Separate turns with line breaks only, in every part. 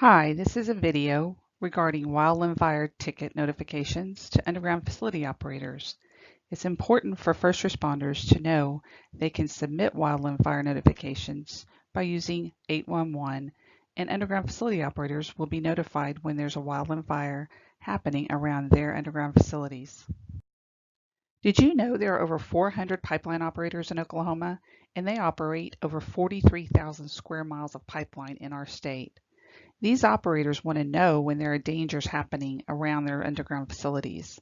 Hi, this is a video regarding Wildland Fire ticket notifications to underground facility operators. It's important for first responders to know they can submit Wildland Fire notifications by using 811, and underground facility operators will be notified when there's a wildland fire happening around their underground facilities. Did you know there are over 400 pipeline operators in Oklahoma, and they operate over 43,000 square miles of pipeline in our state? These operators want to know when there are dangers happening around their underground facilities.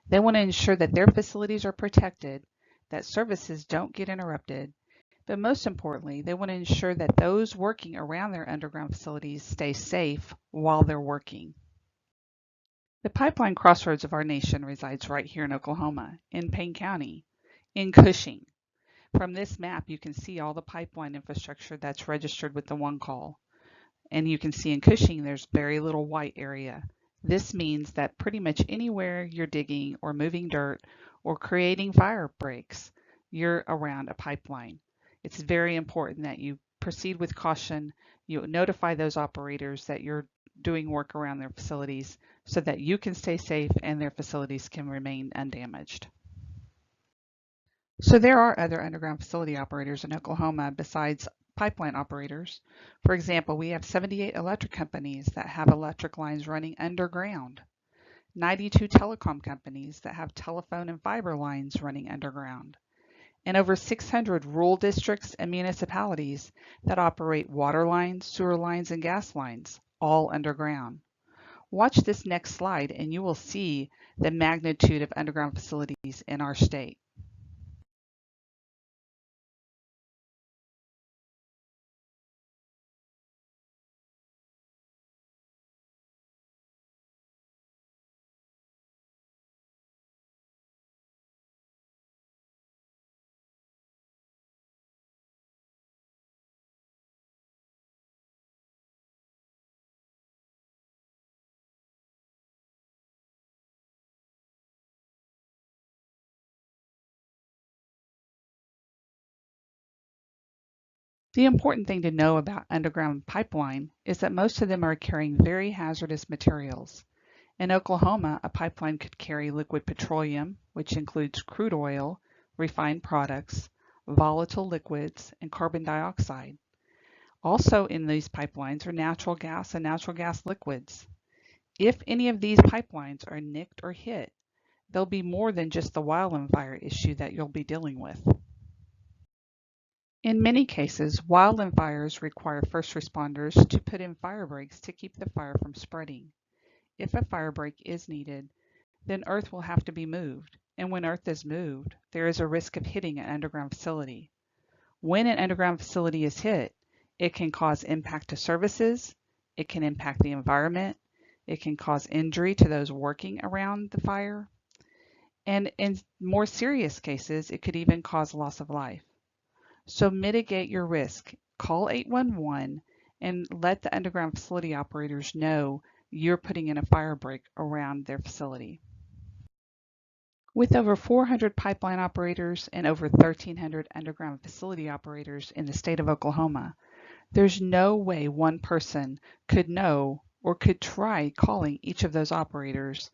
They want to ensure that their facilities are protected, that services don't get interrupted, but most importantly, they want to ensure that those working around their underground facilities stay safe while they're working. The pipeline crossroads of our nation resides right here in Oklahoma, in Payne County, in Cushing. From this map, you can see all the pipeline infrastructure that's registered with the one call. And you can see in Cushing, there's very little white area. This means that pretty much anywhere you're digging or moving dirt or creating fire breaks, you're around a pipeline. It's very important that you proceed with caution. You notify those operators that you're doing work around their facilities so that you can stay safe and their facilities can remain undamaged. So there are other underground facility operators in Oklahoma besides pipeline operators. For example, we have 78 electric companies that have electric lines running underground, 92 telecom companies that have telephone and fiber lines running underground, and over 600 rural districts and municipalities that operate water lines, sewer lines, and gas lines, all underground. Watch this next slide and you will see the magnitude of underground facilities in our state. The important thing to know about underground pipeline is that most of them are carrying very hazardous materials. In Oklahoma, a pipeline could carry liquid petroleum, which includes crude oil, refined products, volatile liquids, and carbon dioxide. Also in these pipelines are natural gas and natural gas liquids. If any of these pipelines are nicked or hit, there'll be more than just the wildland fire issue that you'll be dealing with. In many cases, wildland fires require first responders to put in fire breaks to keep the fire from spreading. If a fire break is needed, then earth will have to be moved. And when earth is moved, there is a risk of hitting an underground facility. When an underground facility is hit, it can cause impact to services, it can impact the environment, it can cause injury to those working around the fire, and in more serious cases, it could even cause loss of life. So mitigate your risk. Call 811 and let the underground facility operators know you're putting in a fire break around their facility. With over 400 pipeline operators and over 1,300 underground facility operators in the state of Oklahoma, there's no way one person could know or could try calling each of those operators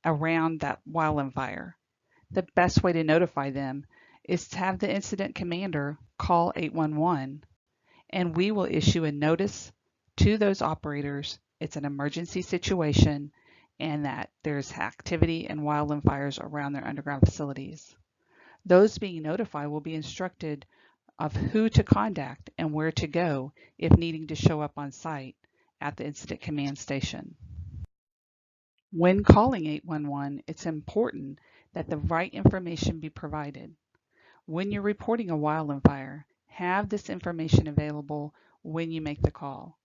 around that wildland fire. The best way to notify them is to have the incident commander call 811, and we will issue a notice to those operators. It's an emergency situation and that there's activity and wildland fires around their underground facilities. Those being notified will be instructed of who to contact and where to go if needing to show up on site at the incident command station. When calling 811, it's important that the right information be provided. When you're reporting a wildland fire, have this information available when you make the call.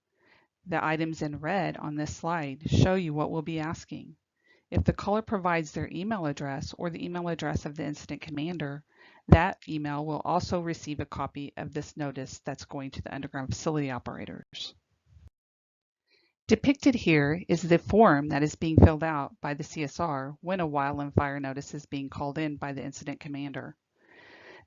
The items in red on this slide show you what we'll be asking. If the caller provides their email address or the email address of the incident commander, that email will also receive a copy of this notice that's going to the underground facility operators. Depicted here is the form that is being filled out by the CSR when a wildland fire notice is being called in by the incident commander.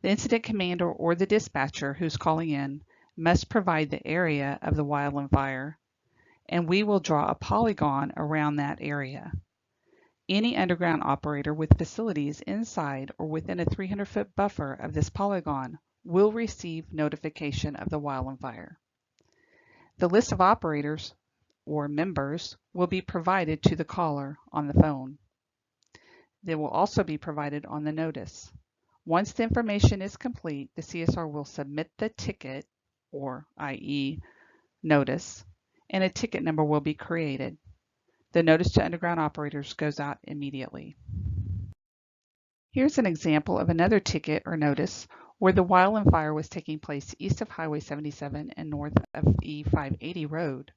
The incident commander or the dispatcher who's calling in must provide the area of the wildland fire and we will draw a polygon around that area. Any underground operator with facilities inside or within a 300-foot buffer of this polygon will receive notification of the wildland fire. The list of operators or members will be provided to the caller on the phone. They will also be provided on the notice. Once the information is complete, the CSR will submit the ticket, or i.e. notice, and a ticket number will be created. The notice to underground operators goes out immediately. Here's an example of another ticket or notice where the wildland fire was taking place east of Highway 77 and north of E580 Road.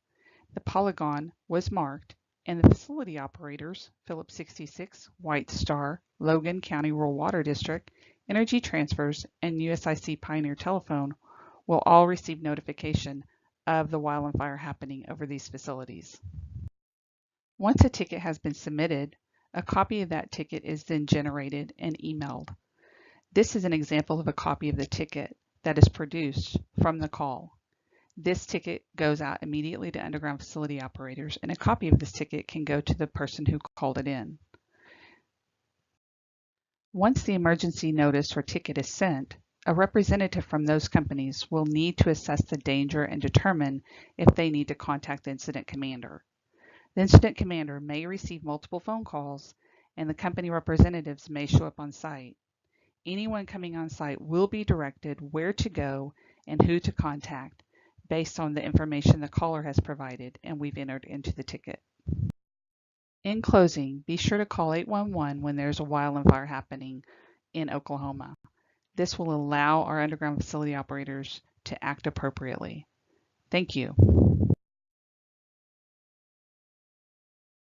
The polygon was marked, and the facility operators, Phillips 66, White Star, Logan County Rural Water District, Energy Transfers, and USIC Pioneer Telephone, will all receive notification of the wildland fire happening over these facilities. Once a ticket has been submitted, a copy of that ticket is then generated and emailed. This is an example of a copy of the ticket that is produced from the call. This ticket goes out immediately to underground facility operators, and a copy of this ticket can go to the person who called it in. Once the emergency notice or ticket is sent, a representative from those companies will need to assess the danger and determine if they need to contact the incident commander. The incident commander may receive multiple phone calls, and the company representatives may show up on site. Anyone coming on site will be directed where to go and who to contact based on the information the caller has provided and we've entered into the ticket. In closing, be sure to call 811 when there's a wildland fire happening in Oklahoma. This will allow our underground facility operators to act appropriately. Thank you.